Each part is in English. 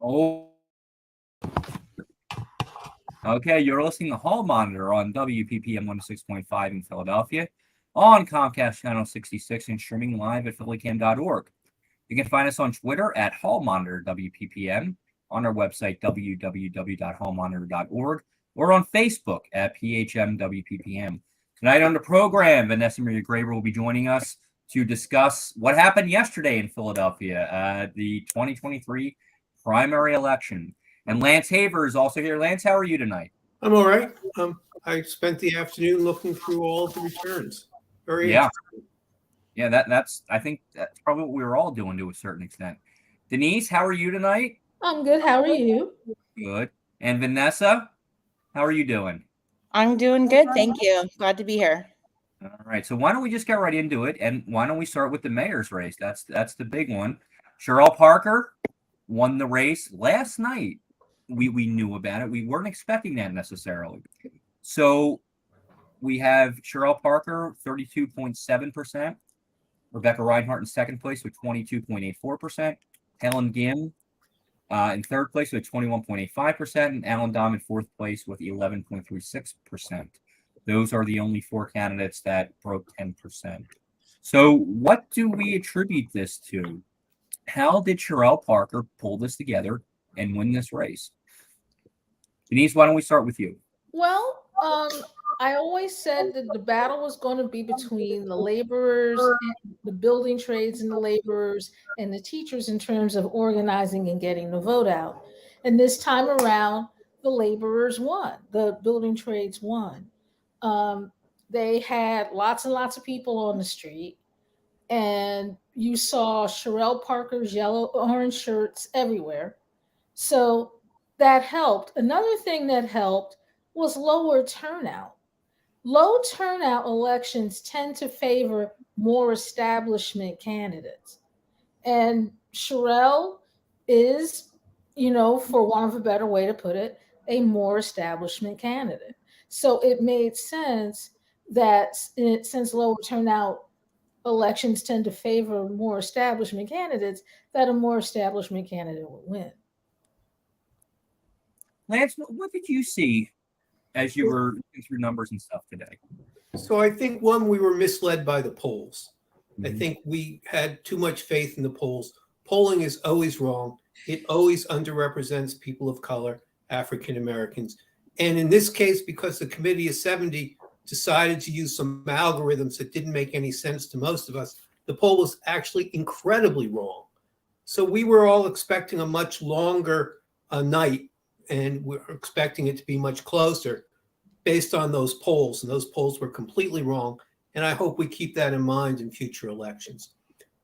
Oh, okay. You're listening to Hall Monitor on WPPM 106.5 in Philadelphia, on Comcast Channel 66, and streaming live at phillycam.org. You can find us on Twitter at Hall Monitor WPPM, on our website www.hallmonitor.org, or on Facebook at PHMWPPM. Tonight on the program, Vanessa Maria Graber will be joining us to discuss what happened yesterday in Philadelphia, the 2023 primary election. And Lance Haver is also here. Lance, how are you tonight? I'm all right. I spent the afternoon looking through all of the returns. Very interesting. Yeah, I think that's probably what we were all doing to a certain extent. Denise, how are you tonight? I'm good. How are you? Good. And Vanessa, how are you doing? I'm doing good, thank you. Glad to be here. All right. So why don't we just get right into it, and why don't we start with the mayor's race? That's the big one. Sherelle Parker won the race last night. We knew about it. We weren't expecting that necessarily. So we have Sherelle Parker, 32.7%. Rebecca Reinhart in second place with 22.84%. Helen Gim in third place with 21.85%. And Alan Dom in fourth place with 11.36%. Those are the only four candidates that broke 10%. So what do we attribute this to? How did Sherelle Parker pull this together and win this race? Denise, why don't we start with you? Well, I always said that the battle was going to be between the laborers, and the building trades and the laborers, and the teachers in terms of organizing and getting the vote out. And this time around, the laborers won. The building trades won. They had lots and lots of people on the street, and you saw Sherelle Parker's yellow, orange shirts everywhere. So that helped. Another thing that helped was lower turnout. Low turnout elections tend to favor more establishment candidates. And Sherelle is, for want of a better way to put it, a more establishment candidate. So it made sense that since lower turnout elections tend to favor more establishment candidates, that a more establishment candidate would win. Lance, what did you see as you were looking through numbers and stuff today? So I think, one, we were misled by the polls. I think we had too much faith in the polls. Polling is always wrong. It always underrepresents people of color, African Americans. And in this case, because the committee of 70 decided to use some algorithms that didn't make any sense to most of us, the poll was actually incredibly wrong. So we were all expecting a much longer night, and we're expecting it to be much closer based on those polls. And those polls were completely wrong. And I hope we keep that in mind in future elections.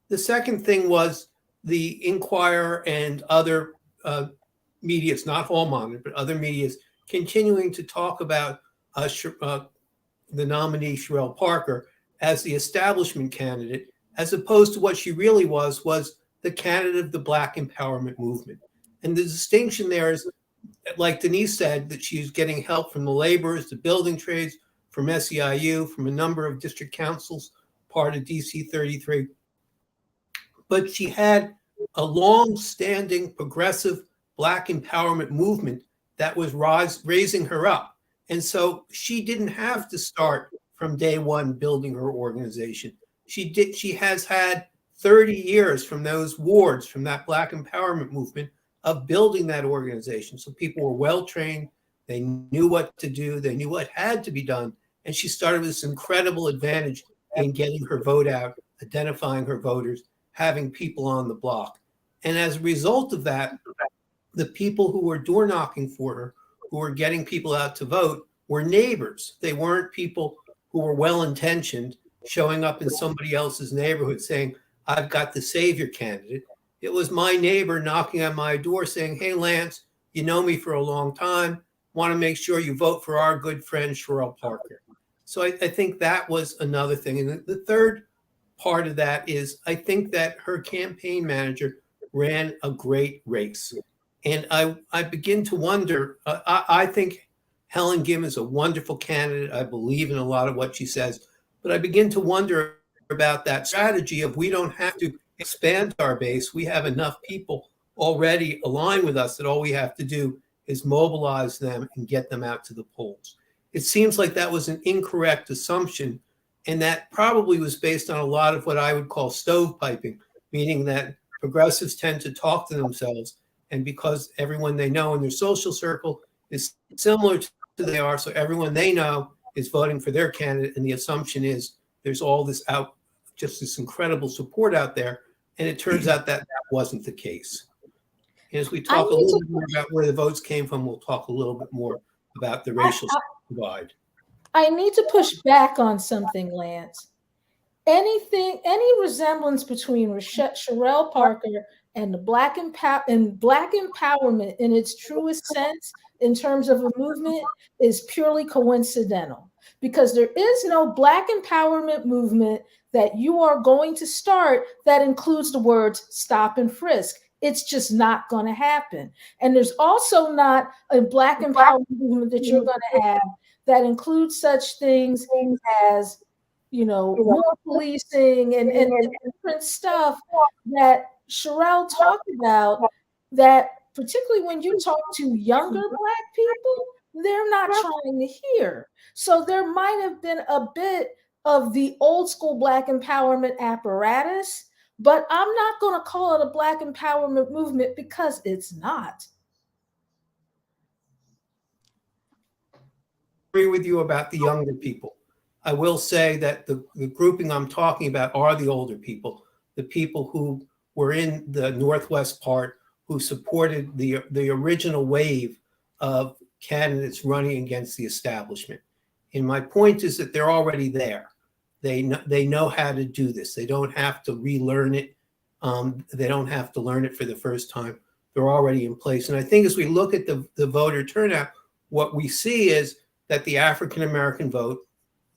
The second thing was the Inquirer and other medias, not Hall Monitor, but other medias, continuing to talk about the nominee, Sherelle Parker, as the establishment candidate, as opposed to what she really was the candidate of the Black empowerment movement. And the distinction there is, like Denise said, that she's getting help from the laborers, the building trades, from SEIU, from a number of district councils, part of DC 33. But she had a long-standing progressive Black empowerment movement that was raising her up. And so she didn't have to start from day one building her organization. She has had 30 years from those wards, from that Black empowerment movement, of building that organization. So people were well trained, they knew what to do, they knew what had to be done. And she started with this incredible advantage in getting her vote out, identifying her voters, having people on the block. And as a result of that, the people who were door knocking for her, who were getting people out to vote, were neighbors. They weren't people who were well-intentioned, showing up in somebody else's neighborhood saying, I've got the savior candidate. It was my neighbor knocking on my door saying, hey, Lance, you know me for a long time. Want to make sure you vote for our good friend, Sherelle Parker. So I think that was another thing. And the third part of that is, I think that her campaign manager ran a great race. And I begin to wonder, I think Helen Gim is a wonderful candidate. I believe in a lot of what she says. But I begin to wonder about that strategy of, we don't have to expand our base. We have enough people already align with us, that all we have to do is mobilize them and get them out to the polls. It seems like that was an incorrect assumption, and that probably was based on a lot of what I would call stovepiping, meaning that progressives tend to talk to themselves, and because everyone they know in their social circle is similar to they are, so everyone they know is voting for their candidate, and the assumption is there's all this just this incredible support out there, and it turns out that that wasn't the case. And as we talk a little bit more about where the votes came from, we'll talk a little bit more about the racial divide. I need to push back on something, Lance. Any resemblance between Sherelle Parker and the Black empowerment in its truest sense, in terms of a movement, is purely coincidental, because there is no Black empowerment movement that you are going to start that includes the words stop and frisk. It's just not going to happen. And there's also not a Black empowerment movement that you're going to have that includes such things as, more policing and different stuff that Sherelle talked about, that particularly when you talk to younger Black people, they're not trying to hear. So there might have been a bit of the old school Black empowerment apparatus, but I'm not going to call it a Black empowerment movement because it's not. I agree with you about the younger people. I will say that the grouping I'm talking about are the older people, the people who were in the Northwest part, who supported the original wave of candidates running against the establishment. And my point is that they're already there. They know how to do this. They don't have to relearn it. They don't have to learn it for the first time. They're already in place. And I think as we look at the voter turnout, what we see is that the African-American vote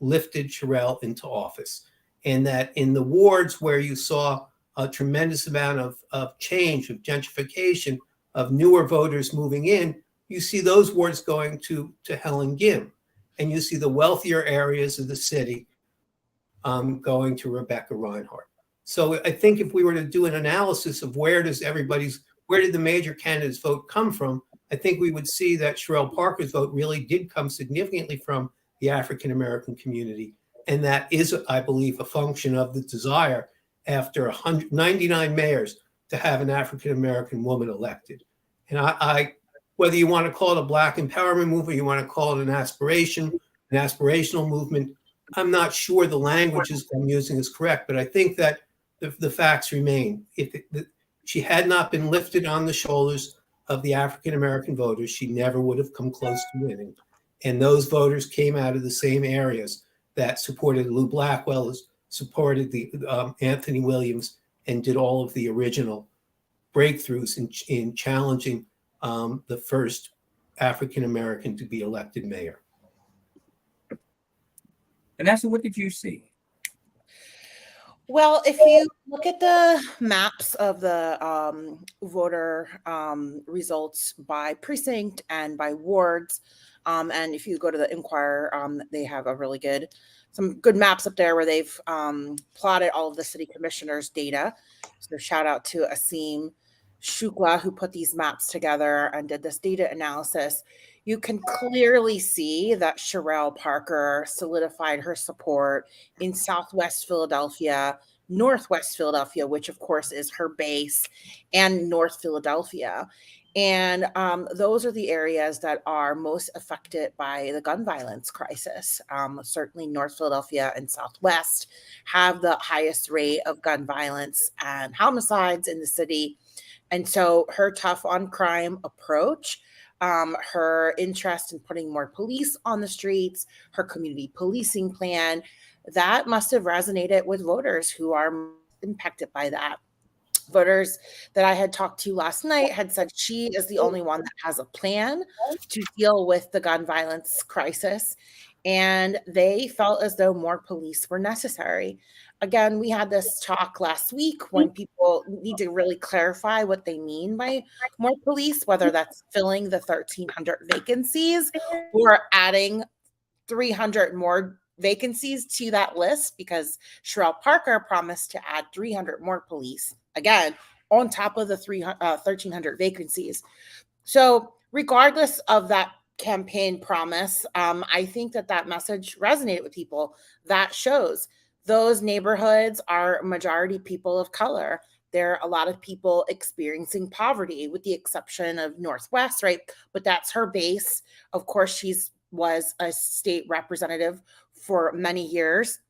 lifted Sherelle into office, and that in the wards where you saw a tremendous amount of change, of gentrification, of newer voters moving in, you see those wards going to Helen Gim, and you see the wealthier areas of the city going to Rebecca Reinhardt. So I think if we were to do an analysis of where did the major candidates' vote come from, I think we would see that Sherelle Parker's vote really did come significantly from the African-American community. And that is, I believe, a function of the desire after 199 mayors to have an African-American woman elected. And I whether you want to call it a Black empowerment movement, you want to call it an aspirational movement, I'm not sure the language I'm using is correct, but I think that the facts remain. If she had not been lifted on the shoulders of the African-American voters, she never would have come close to winning. And those voters came out of the same areas that supported Lou Blackwell, supported the Anthony Williams, and did all of the original breakthroughs in challenging the first African-American to be elected mayor. Vanessa, what did you see? Well, if you look at the maps of the voter results by precinct and by wards, and if you go to the Inquirer, they have some good maps up there where they've plotted all of the city commissioners' data. So shout out to Asim Shukla, who put these maps together and did this data analysis. You can clearly see that Sherelle Parker solidified her support in Southwest Philadelphia, Northwest Philadelphia, which of course is her base, and North Philadelphia. And those are the areas that are most affected by the gun violence crisis. Certainly North Philadelphia and Southwest have the highest rate of gun violence and homicides in the city. And so her tough on crime approach, her interest in putting more police on the streets, her community policing plan, that must have resonated with voters who are impacted by that. Voters that I had talked to last night had said she is the only one that has a plan to deal with the gun violence crisis. And they felt as though more police were necessary. Again, we had this talk last week when people need to really clarify what they mean by more police, whether that's filling the 1,300 vacancies or adding 300 more vacancies to that list, because Sherelle Parker promised to add 300 more police. Again, on top of the 1,300 vacancies. So regardless of that campaign promise, I think that message resonated with people. That shows those neighborhoods are majority people of color. There are a lot of people experiencing poverty, with the exception of Northwest, right? But that's her base. Of course, was a state representative for many years.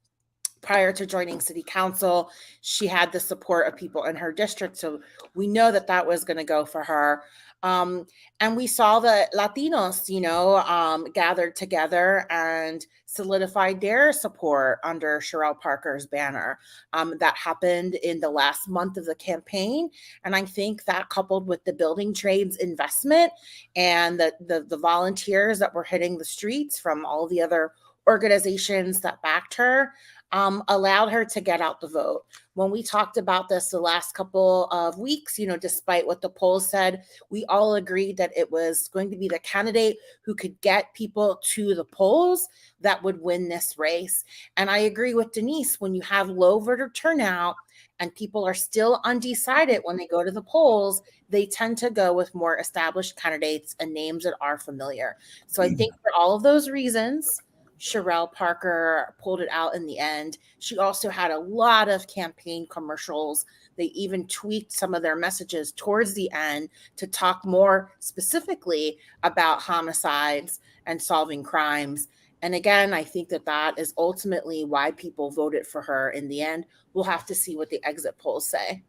Prior to joining city council, she had the support of people in her district. So we know that was going to go for her. And we saw the Latinos, gathered together and solidified their support under Sherelle Parker's banner. That happened in the last month of the campaign. And I think that, coupled with the building trades investment and the volunteers that were hitting the streets from all the other organizations that backed her, allowed her to get out the vote. When we talked about this the last couple of weeks, despite what the polls said, we all agreed that it was going to be the candidate who could get people to the polls that would win this race. And I agree with Denise, when you have low voter turnout and people are still undecided when they go to the polls, they tend to go with more established candidates and names that are familiar. So I think for all of those reasons, Sherelle Parker pulled it out in the end. She also had a lot of campaign commercials. They even tweaked some of their messages towards the end to talk more specifically about homicides and solving crimes. And again, I think that is ultimately why people voted for her in the end. We'll have to see what the exit polls say.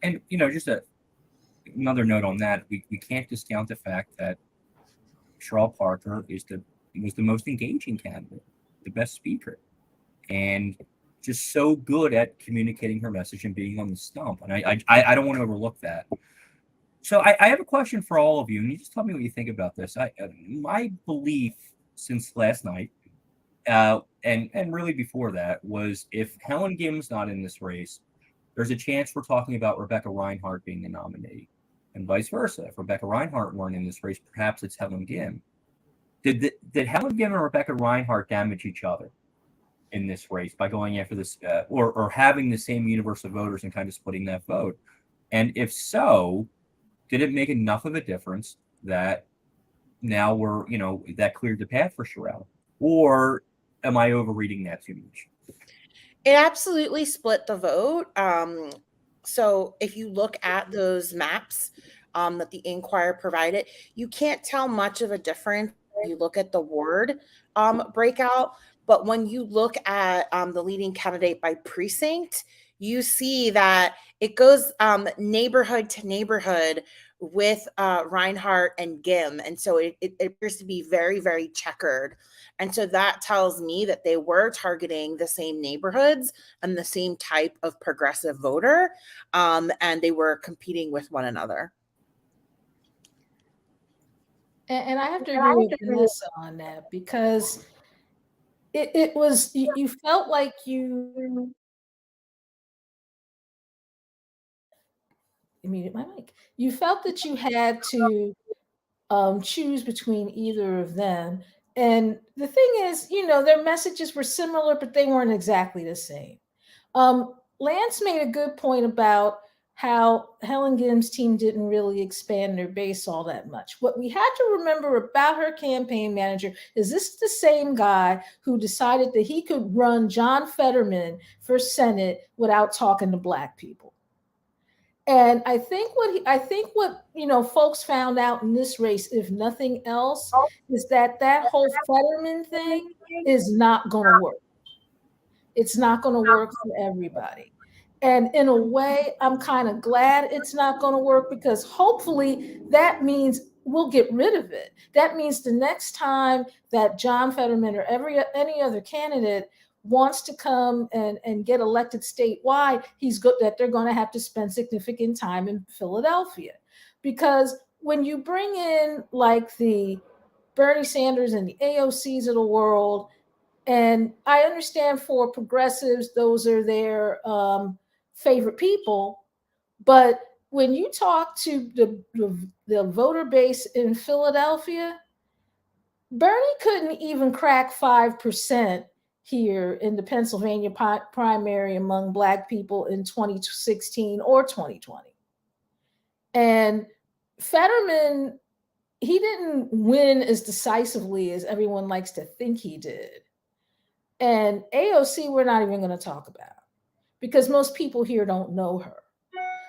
And, just another note on that, we can't discount the fact that Sherelle Parker was the most engaging candidate, the best speaker, and just so good at communicating her message and being on the stump. And I don't want to overlook that. So I have a question for all of you, and you just tell me what you think about this. My belief since last night, and really before that, was if Helen Gim's not in this race, there's a chance we're talking about Rebecca Reinhart being the nominee, and vice versa. If Rebecca Reinhart weren't in this race, perhaps it's Helen Gim. Did Helen Gim and Rebecca Reinhart damage each other in this race by going after this, or having the same universe of voters and kind of splitting that vote? And if so, did it make enough of a difference that now that cleared the path for Sherelle? Or am I overreading that too much? It absolutely split the vote. So if you look at those maps that the Inquirer provided, you can't tell much of a difference. You look at the ward breakout, but when you look at the leading candidate by precinct, you see that it goes neighborhood to neighborhood with Reinhart and Gim. And so it appears to be very, very checkered. And so that tells me that they were targeting the same neighborhoods and the same type of progressive voter, and they were competing with one another. And I have to agree with Vanessa on that, because it was, you felt like you muted my mic. You felt that you had to choose between either of them. And the thing is, their messages were similar, but they weren't exactly the same. Lance made a good point about how Helen Gim's team didn't really expand their base all that much. What we had to remember about her campaign manager is this is the same guy who decided that he could run John Fetterman for Senate without talking to Black people. And I think what folks found out in this race, if nothing else, is that whole Fetterman thing is not going to work. It's not going to work for everybody. And in a way, I'm kind of glad it's not going to work, because hopefully that means we'll get rid of it. That means the next time that John Fetterman or any other candidate wants to come and get elected statewide, that they're going to have to spend significant time in Philadelphia. Because when you bring in like the Bernie Sanders and the AOCs of the world, and I understand for progressives, those are their favorite people. But when you talk to the voter base in Philadelphia, Bernie couldn't even crack 5%. here in the Pennsylvania primary among Black people in 2016 or 2020. And Fetterman, he didn't win as decisively as everyone likes to think he did. And AOC, we're not even going to talk about because most people here don't know her.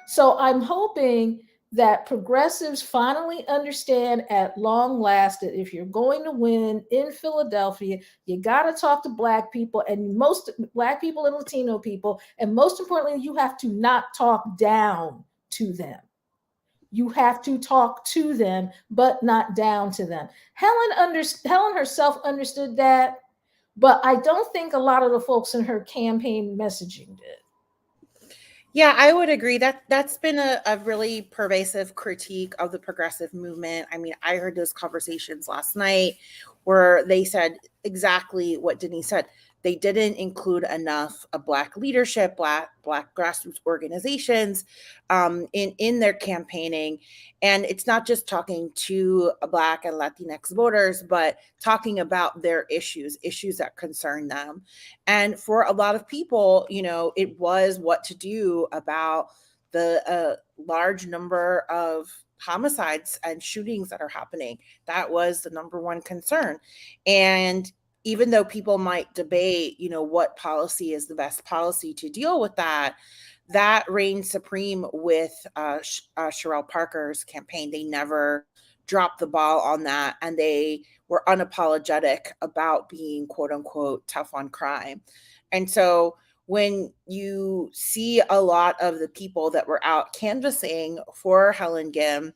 So I'm hoping that progressives finally understand at long last that if you're going to win in Philadelphia, you got to talk to Black people, and most Black people and Latino people. And most importantly, you have to not talk down to them. You have to talk to them, but not down to them. Helen herself understood that, but I don't think a lot of the folks in her campaign messaging did. Yeah, I would agree that that's been a really pervasive critique of the progressive movement. I mean, I heard those conversations last night where they said exactly what Denise said. They didn't include enough of Black leadership, Black grassroots organizations in their campaigning. And it's not just talking to Black and Latinx voters, but talking about their issues that concern them. And for a lot of people, you know, it was what to do about the large number of homicides and shootings that are happening. That was the number one concern. And even though people might debate, you know, what policy is the best policy to deal with that, that reigned supreme with Sherelle Parker's campaign. They never dropped the ball on that, and they were unapologetic about being quote unquote tough on crime. And so when you see a lot of the people that were out canvassing for Helen Gim,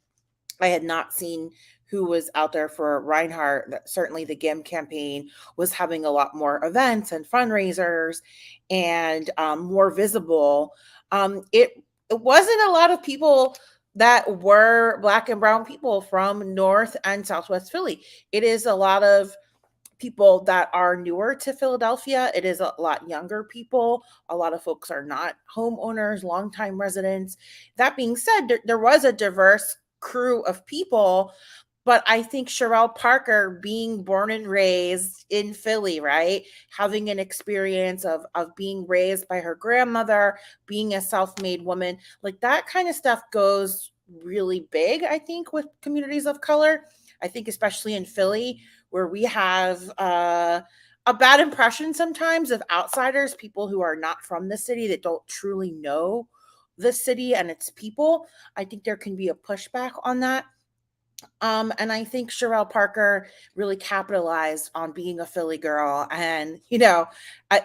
I had not seen who was out there for Reinhardt. Certainly the Gim campaign was having a lot more events and fundraisers and more visible. It wasn't a lot of people that were Black and brown people from North and Southwest Philly. It is a lot of people that are newer to Philadelphia. It is a lot younger people. A lot of folks are not homeowners, longtime residents. That being said, there was a diverse crew of people. But I think Sherelle Parker, being born and raised in Philly, right? Having an experience of being raised by her grandmother, being a self-made woman, like that kind of stuff goes really big, I think, with communities of color. I think especially in Philly, where we have a bad impression sometimes of outsiders, people who are not from the city, that don't truly know the city and its people. I think there can be a pushback on that. And I think Sherelle Parker really capitalized on being a Philly girl and, you know,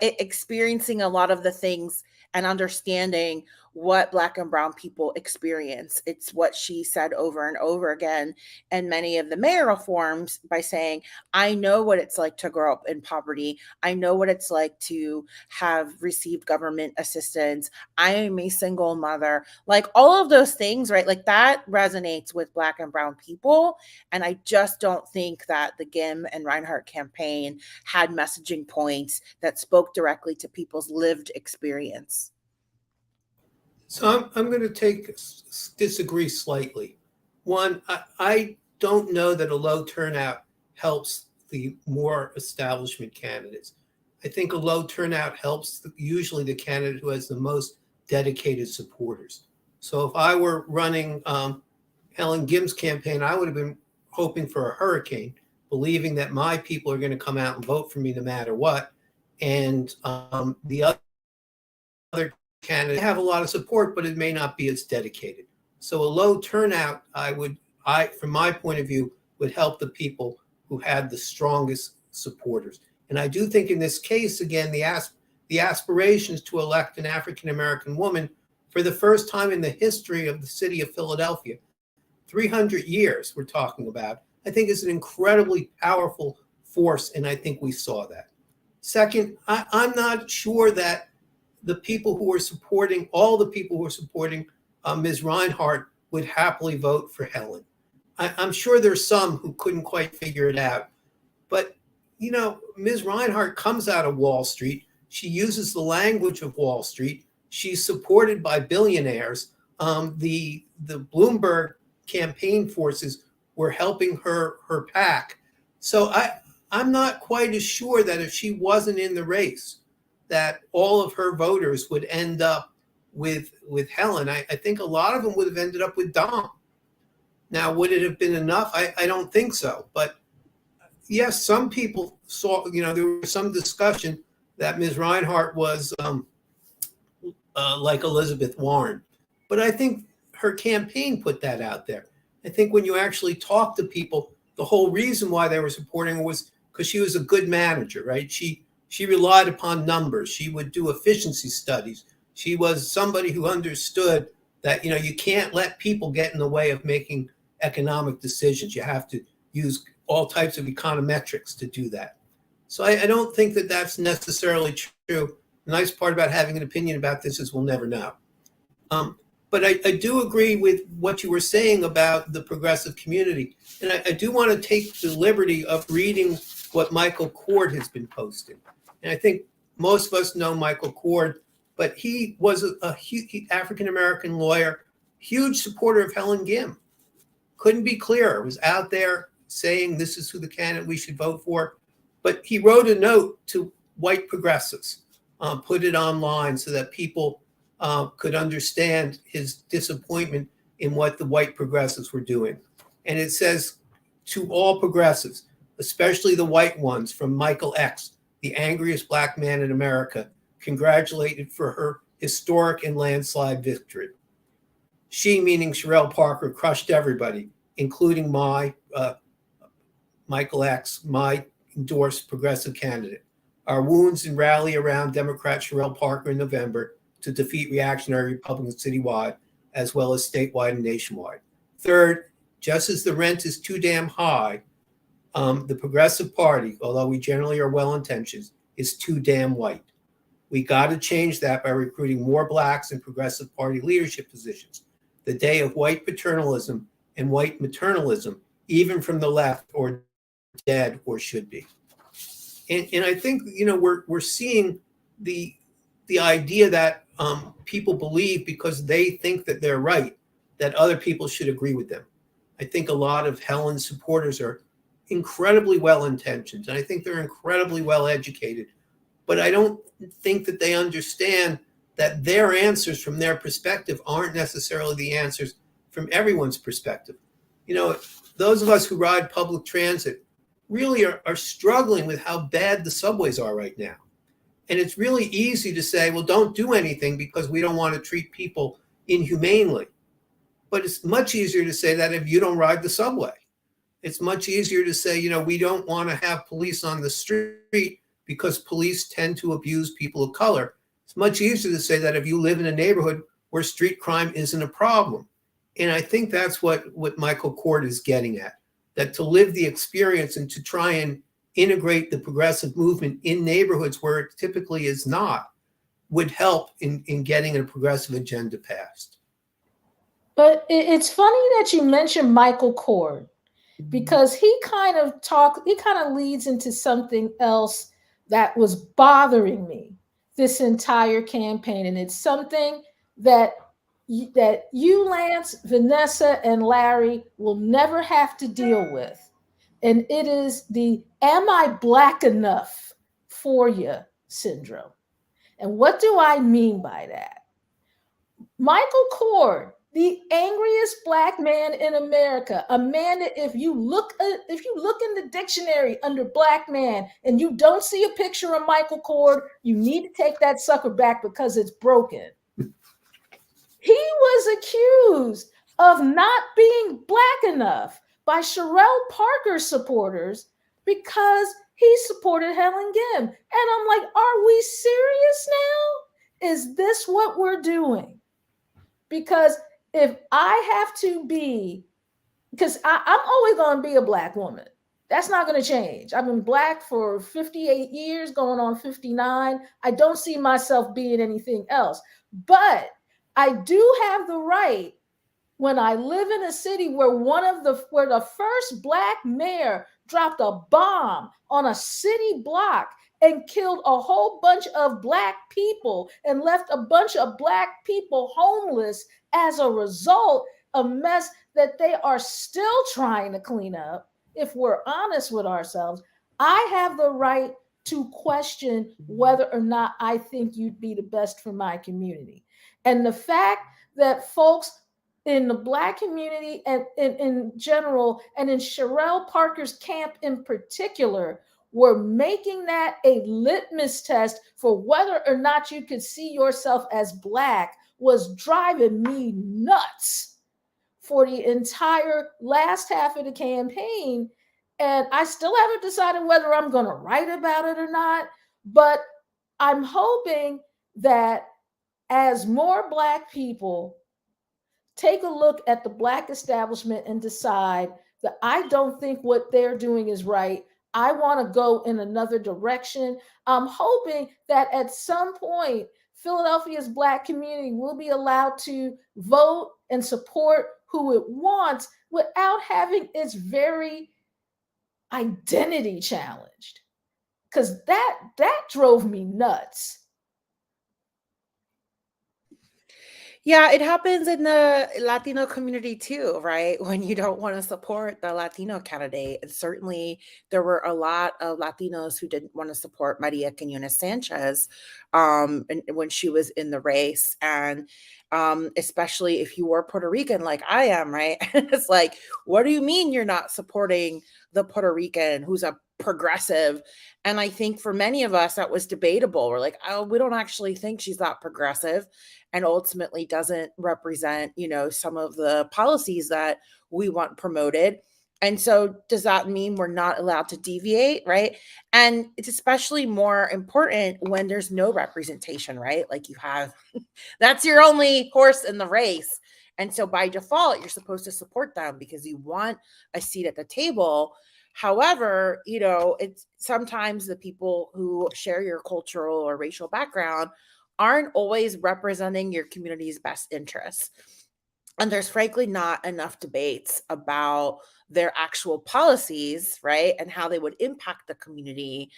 experiencing a lot of the things and understanding what Black and brown people experience. It's what she said over and over again in many of the mayoral forums by saying, I know what it's like to grow up in poverty. I know what it's like to have received government assistance. I am a single mother. Like all of those things, right? Like that resonates with Black and brown people. And I just don't think that the Gim and Reinhardt campaign had messaging points that spoke directly to people's lived experience. So I'm going to disagree slightly. One, I don't know that a low turnout helps the more establishment candidates. I think a low turnout helps usually the candidate who has the most dedicated supporters. So if I were running Helen Gim's campaign, I would have been hoping for a hurricane, believing that my people are going to come out and vote for me no matter what. And the other candidate have a lot of support, but it may not be as dedicated. So a low turnout, from my point of view, would help the people who had the strongest supporters. And I do think in this case, again, the aspirations to elect an African-American woman for the first time in the history of the city of Philadelphia, 300 years we're talking about, I think is an incredibly powerful force, and I think we saw that. Second, I'm not sure that the people who are supporting, all the people who are supporting Ms. Reinhardt would happily vote for Helen. I'm sure there's some who couldn't quite figure it out. But, you know, Ms. Reinhardt comes out of Wall Street. She uses the language of Wall Street. She's supported by billionaires. The Bloomberg campaign forces were helping her PAC. So I'm not quite as sure that if she wasn't in the race, that all of her voters would end up with Helen. I think a lot of them would have ended up with Dom. Now, would it have been enough? I don't think so. But yes, some people saw, there was some discussion that Ms. Reinhardt was like Elizabeth Warren. But I think her campaign put that out there. I think when you actually talk to people, the whole reason why they were supporting her was because she was a good manager, right? She relied upon numbers. She would do efficiency studies. She was somebody who understood that, you can't let people get in the way of making economic decisions. You have to use all types of econometrics to do that. So I don't think that that's necessarily true. The nice part about having an opinion about this is we'll never know. But I do agree with what you were saying about the progressive community. And I do want to take the liberty of reading what Michael Cord has been posting. And I think most of us know Michael Cord, but he was a huge African-American lawyer, huge supporter of Helen Gim. Couldn't be clearer. Was out there saying this is who the candidate we should vote for. But he wrote a note to white progressives, put it online so that people could understand his disappointment in what the white progressives were doing. And it says, to all progressives, especially the white ones, from Michael X, the angriest black man in America, congratulated for her historic and landslide victory. She, meaning Sherelle Parker, crushed everybody, including my Michael X, my endorsed progressive candidate. Our wounds and rally around Democrat Sherelle Parker in November to defeat reactionary Republicans citywide, as well as statewide and nationwide. Third, just as the rent is too damn high, the Progressive Party, although we generally are well-intentioned, is too damn white. We got to change that by recruiting more blacks in Progressive Party leadership positions. The day of white paternalism and white maternalism, even from the left, or dead or should be. And I think, we're seeing the idea that people believe because they think that they're right, that other people should agree with them. I think a lot of Helen's supporters are incredibly well-intentioned, and I think they're incredibly well-educated. But I don't think that they understand that their answers from their perspective aren't necessarily the answers from everyone's perspective. Those of us who ride public transit really are struggling with how bad the subways are right now. And it's really easy to say, well, don't do anything because we don't want to treat people inhumanely. But it's much easier to say that if you don't ride the subway. It's much easier to say, we don't want to have police on the street because police tend to abuse people of color. It's much easier to say that if you live in a neighborhood where street crime isn't a problem. And I think that's what Michael Cord is getting at, that to live the experience and to try and integrate the progressive movement in neighborhoods where it typically is not would help in getting a progressive agenda passed. But it's funny that you mentioned Michael Cord, because he kind of leads into something else that was bothering me this entire campaign. And it's something that you, Lance, Vanessa, and Larry will never have to deal with. And it is the "am I black enough for you" syndrome. And what do I mean by that? Michael Cord, the angriest black man in America, a man that if you look in the dictionary under black man and you don't see a picture of Michael Cord, you need to take that sucker back because it's broken. He was accused of not being black enough by Sherelle Parker supporters because he supported Helen Gim. And I'm like, are we serious now? Is this what we're doing? Because if I have to be, because I'm always going to be a black woman. That's not going to change. I've been black for 58 years, going on 59. I don't see myself being anything else. But I do have the right, when I live in a city where where the first black mayor dropped a bomb on a city block and killed a whole bunch of black people and left a bunch of black people homeless as a result, a mess that they are still trying to clean up. If we're honest with ourselves, I have the right to question whether or not I think you'd be the best for my community. And the fact that folks in the Black community and in general, and in Sherelle Parker's camp in particular, were making that a litmus test for whether or not you could see yourself as Black, was driving me nuts for the entire last half of the campaign. And I still haven't decided whether I'm going to write about it or not. But I'm hoping that as more Black people take a look at the Black establishment and decide that I don't think what they're doing is right, I want to go in another direction. I'm hoping that at some point, Philadelphia's Black community will be allowed to vote and support who it wants without having its very identity challenged. Because that drove me nuts. Yeah, it happens in the Latino community too, right? When you don't want to support the Latino candidate. And certainly there were a lot of Latinos who didn't want to support Maria Quinones Sanchez and when she was in the race. And especially if you were Puerto Rican like I am, right? It's like, what do you mean you're not supporting the Puerto Rican who's a progressive? And I think for many of us that was debatable. We're like, oh, we don't actually think she's that progressive, and ultimately doesn't represent, some of the policies that we want promoted. And so does that mean we're not allowed to deviate, right? And it's especially more important when there's no representation, right? Like you have, that's your only horse in the race. And so by default, you're supposed to support them because you want a seat at the table. However, it's sometimes the people who share your cultural or racial background aren't always representing your community's best interests. And there's frankly not enough debates about their actual policies, right? And how they would impact the community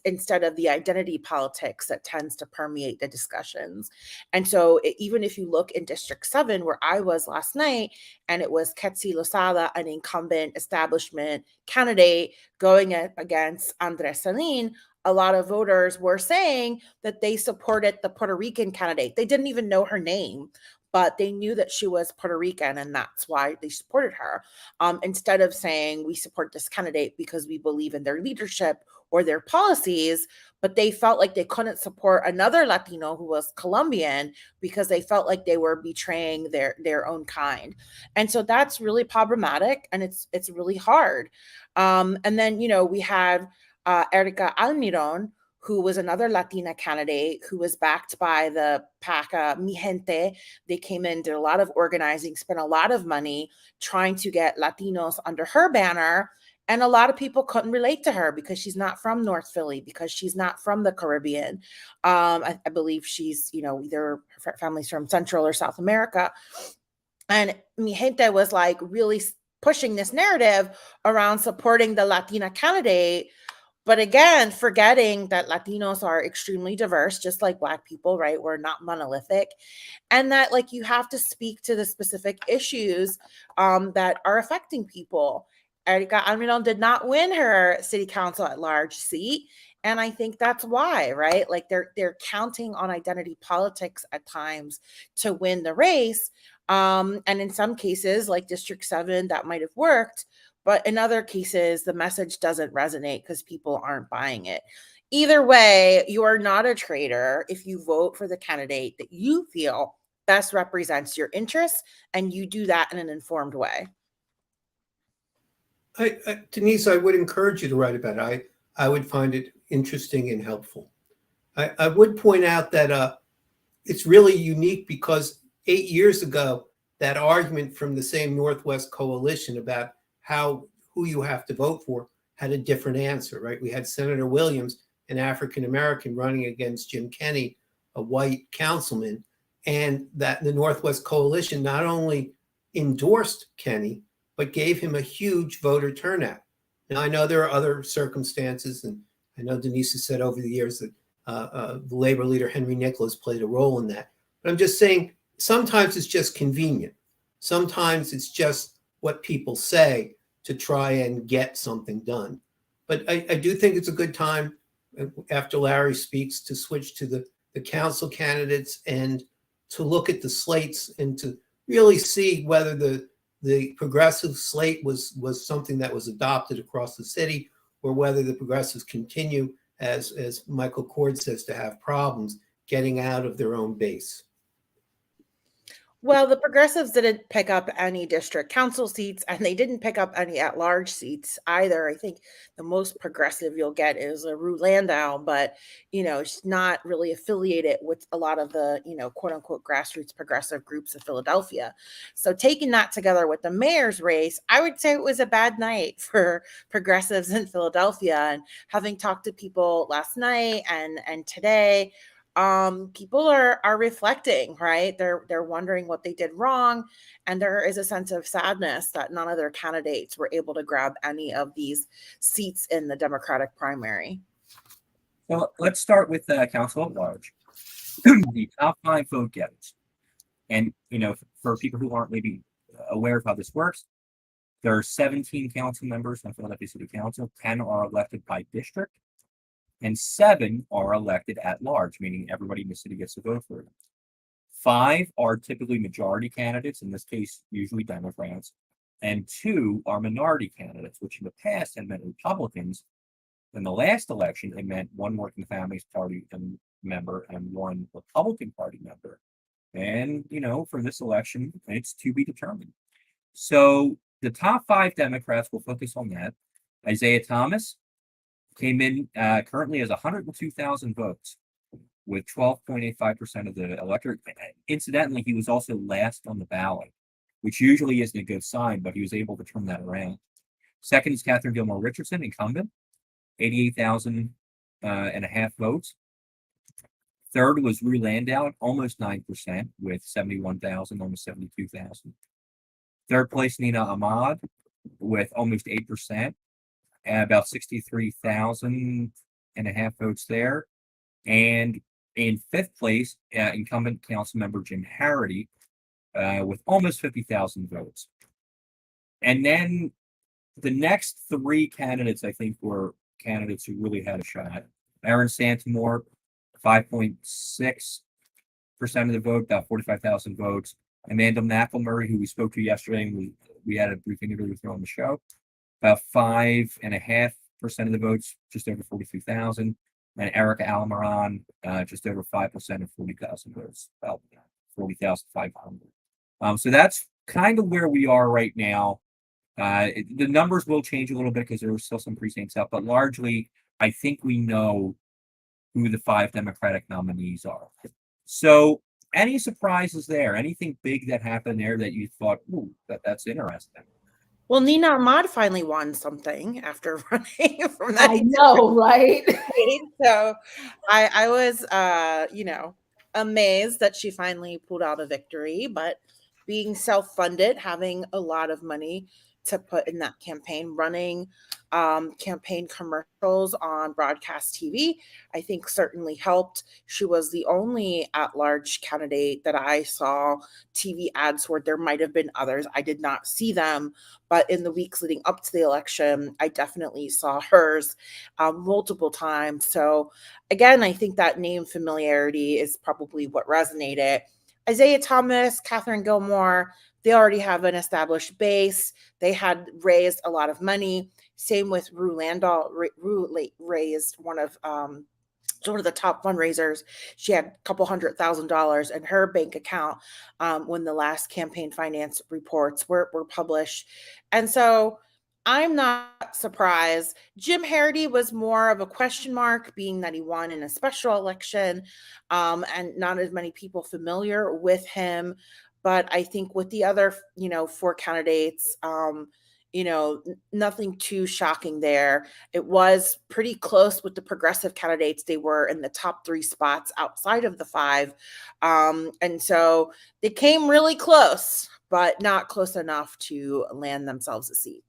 instead of the identity politics that tends to permeate the discussions. And so even if you look in District 7, where I was last night, and it was Ketsi Lozada, an incumbent establishment candidate, going against Andres Saline, a lot of voters were saying that they supported the Puerto Rican candidate. They didn't even know her name, but they knew that she was Puerto Rican, and that's why they supported her. Instead of saying we support this candidate because we believe in their leadership or their policies, but they felt like they couldn't support another Latino who was Colombian because they felt like they were betraying their own kind. And so that's really problematic, and it's really hard. And then, we have Erika Almiron, who was another Latina candidate who was backed by the PAC, Mi Gente. They came in, did a lot of organizing, spent a lot of money trying to get Latinos under her banner. And a lot of people couldn't relate to her because she's not from North Philly, because she's not from the Caribbean. I believe she's, either her family's from Central or South America. And Mi Gente was like really pushing this narrative around supporting the Latina candidate. But again, forgetting that Latinos are extremely diverse, just like Black people, right? We're not monolithic. And that you have to speak to the specific issues that are affecting people. Erika Almiron did not win her city council at large seat. And I think that's why, right? They're counting on identity politics at times to win the race. And in some cases, like District 7, that might have worked. But in other cases, the message doesn't resonate because people aren't buying it. Either way, you are not a traitor if you vote for the candidate that you feel best represents your interests, and you do that in an informed way. Denise, I would encourage you to write about it. I would find it interesting and helpful. I would point out that it's really unique because 8 years ago, that argument from the same Northwest Coalition about who you have to vote for had a different answer, right? We had Senator Williams, an African-American, running against Jim Kenney, a white councilman, and that the Northwest Coalition not only endorsed Kenney, but gave him a huge voter turnout. Now, I know there are other circumstances, and I know Denise has said over the years that the labor leader, Henry Nicholas, played a role in that. But I'm just saying, sometimes it's just convenient. Sometimes it's just what people say to try and get something done. But I do think it's a good time after Larry speaks to switch to the council candidates and to look at the slates and to really see whether the progressive slate was something that was adopted across the city, or whether the progressives continue, as Michael Cord says, to have problems getting out of their own base. Well, the progressives didn't pick up any district council seats, and they didn't pick up any at-large seats either. I think the most progressive you'll get is a Rue Landau, but she's not really affiliated with a lot of the quote unquote grassroots progressive groups of Philadelphia. So taking that together with the mayor's race, I would say it was a bad night for progressives in Philadelphia. And having talked to people last night and today, people are reflecting, right? They're wondering what they did wrong, and there is a sense of sadness that none of their candidates were able to grab any of these seats in the Democratic primary. Well, let's start with council at large. The top 5 vote getters, and for people who aren't maybe aware of how this works, there are 17 council members in Philadelphia City Council. 10 are elected by district, and 7 are elected at large, meaning everybody in the city gets to vote for them. 5 are typically majority candidates, in this case, usually Democrats, and 2 are minority candidates, which in the past had meant Republicans. In the last election, it meant 1 Working Families Party member and 1 Republican Party member. And, for this election, it's to be determined. So the top 5 Democrats will focus on that. Isaiah Thomas came in currently as 102,000 votes with 12.85% of the electorate. Incidentally, he was also last on the ballot, which usually isn't a good sign, but he was able to turn that around. Second is Catherine Gilmore Richardson, incumbent, 88,000 and a half votes. Third was Rue Landau, almost 9% with 71,000, almost 72,000. Third place, Nina Ahmad with almost 8%. About 63,000 and a half votes there. And in 5th place, incumbent council member Jim Harity with almost 50,000 votes. And then the next 3 candidates, I think, were candidates who really had a shot. Aaron Santamore, 5.6% of the vote, about 45,000 votes. Amanda McElmurray, who we spoke to yesterday, and we had a brief interview with her on the show, about 5.5% of the votes, just over 43,000, and Erica Almiron, just over 5% of 40,000 votes, about 40,500. So that's kind of where we are right now. The numbers will change a little bit because there are still some precincts out, but largely, I think we know who the 5 Democratic nominees are. So, any surprises there? Anything big that happened there that you thought, ooh, that's interesting? Well, Nina Ahmad finally won something after running from that. I know, right? So I was, amazed that she finally pulled out a victory, but being self-funded, having a lot of money to put in that campaign, running campaign commercials on broadcast TV, I think certainly helped. She was the only at-large candidate that I saw TV ads for. There might have been others. I did not see them, but in the weeks leading up to the election, I definitely saw hers multiple times. So again, I think that name familiarity is probably what resonated. Isaiah Thomas, Catherine Gilmore, they already have an established base. They had raised a lot of money. Same with Rue Landau. Rue raised one of the top fundraisers. She had a couple $100,000 in her bank account when the last campaign finance reports were published. And so I'm not surprised. Jim Harity was more of a question mark, being that he won in a special election, and not as many people familiar with him. But I think with the other, 4 candidates, nothing too shocking there. It was pretty close with the progressive candidates. They were in the top 3 spots outside of the 5. And so they came really close, but not close enough to land themselves a seat.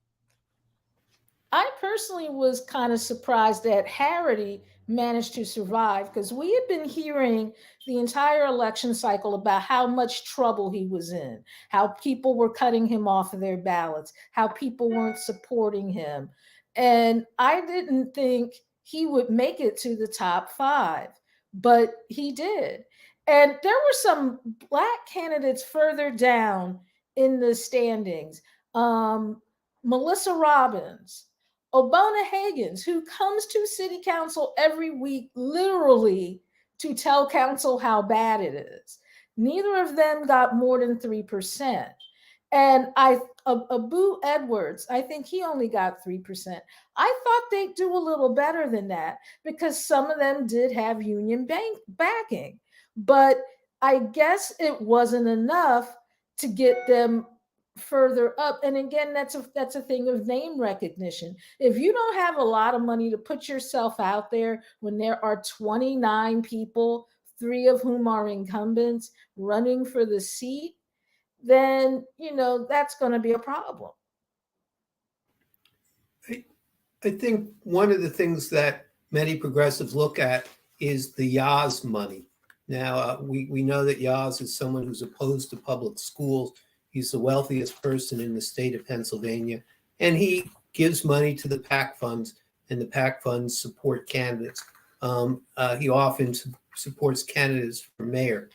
I personally was kind of surprised that Harity managed to survive, because we had been hearing the entire election cycle about how much trouble he was in, how people were cutting him off of their ballots, how people weren't supporting him. And I didn't think he would make it to the top 5, but he did. And there were some Black candidates further down in the standings. Melissa Robbins, Obona Hagins, who comes to city council every week, literally to tell council how bad it is. Neither of them got more than 3%. And Abu Edwards, I think he only got 3%. I thought they'd do a little better than that because some of them did have union backing. But I guess it wasn't enough to get them further up. And again, that's a thing of name recognition. If you don't have a lot of money to put yourself out there when there are 29 people, 3 of whom are incumbents, running for the seat, then that's going to be a problem. I think one of the things that many progressives look at is the Yaz money. Now, we know that Yaz is someone who's opposed to public schools. He's the wealthiest person in the state of Pennsylvania, and he gives money to the PAC funds, and the PAC funds support candidates. He often supports candidates for mayor.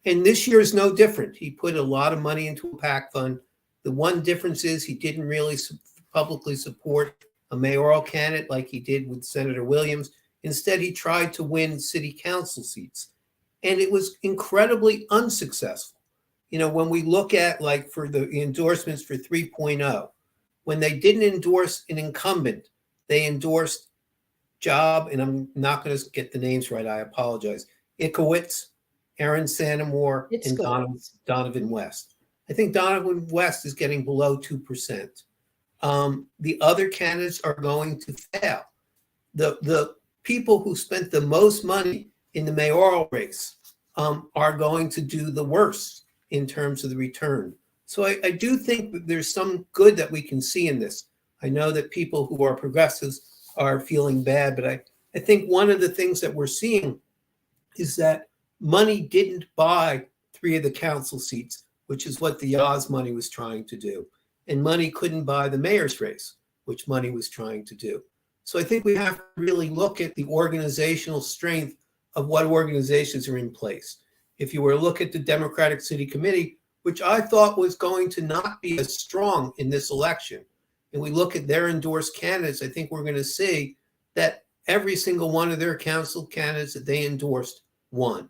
And this year is no different. He put a lot of money into a PAC fund. The one difference is he didn't really publicly support a mayoral candidate like he did with Senator Williams. Instead, he tried to win city council seats. And it was incredibly unsuccessful. When we look at for the endorsements for 3.0, when they didn't endorse an incumbent, they endorsed Job, and I'm not going to get the names right, I apologize, Ikowitz, Aaron Santamore, and Donovan West. I think Donovan West is getting below 2%. The other candidates are going to fail. The people who spent the most money in the mayoral race are going to do the worst in terms of the return. So I do think that there's some good that we can see in this. I know that people who are progressives are feeling bad, but I think one of the things that we're seeing is that money didn't buy 3 of the council seats, which is what the Yaz money was trying to do. And money couldn't buy the mayor's race, which money was trying to do. So I think we have to really look at the organizational strength of what organizations are in place. If you were to look at the Democratic City Committee, which I thought was going to not be as strong in this election, and we look at their endorsed candidates, I think we're going to see that every single one of their council candidates that they endorsed won.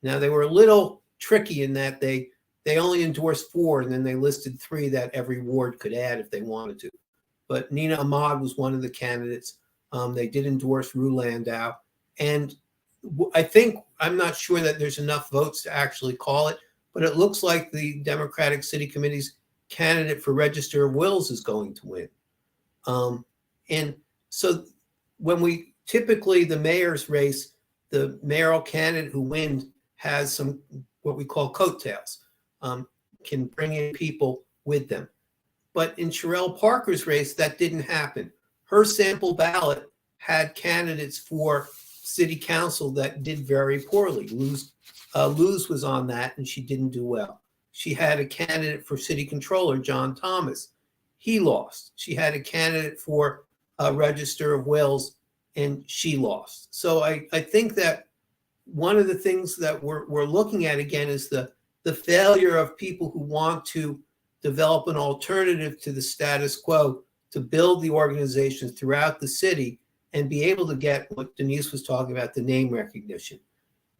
Now, they were a little tricky in that they only endorsed 4, and then they listed 3 that every ward could add if they wanted to. But Nina Ahmad was one of the candidates. They did endorse Rue Landau. And I'm not sure that there's enough votes to actually call it, but it looks like the Democratic City Committee's candidate for Register of Wills is going to win. And so when typically the mayor's race, the mayoral candidate who wins has some what we call coattails, can bring in people with them. But in Sherelle Parker's race, that didn't happen. Her sample ballot had candidates for city council that did very poorly. Luz was on that, and she didn't do well. She had a candidate for city controller, John Thomas. He lost. She had a candidate for Register of Wills, and she lost. So I think that one of the things that we're looking at again is the failure of people who want to develop an alternative to the status quo, to build the organizations throughout the city and be able to get what Denise was talking about, the name recognition.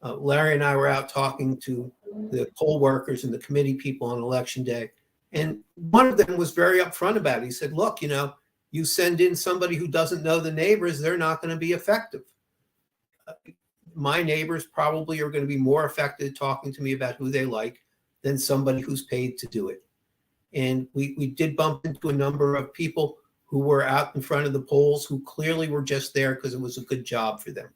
Larry and I were out talking to the poll workers and the committee people on election day, and one of them was very upfront about it. He said, look, you send in somebody who doesn't know the neighbors, they're not going to be effective. My neighbors probably are going to be more effective talking to me about who they like than somebody who's paid to do it. And we did bump into a number of people who were out in front of the polls who clearly were just there because it was a good job for them.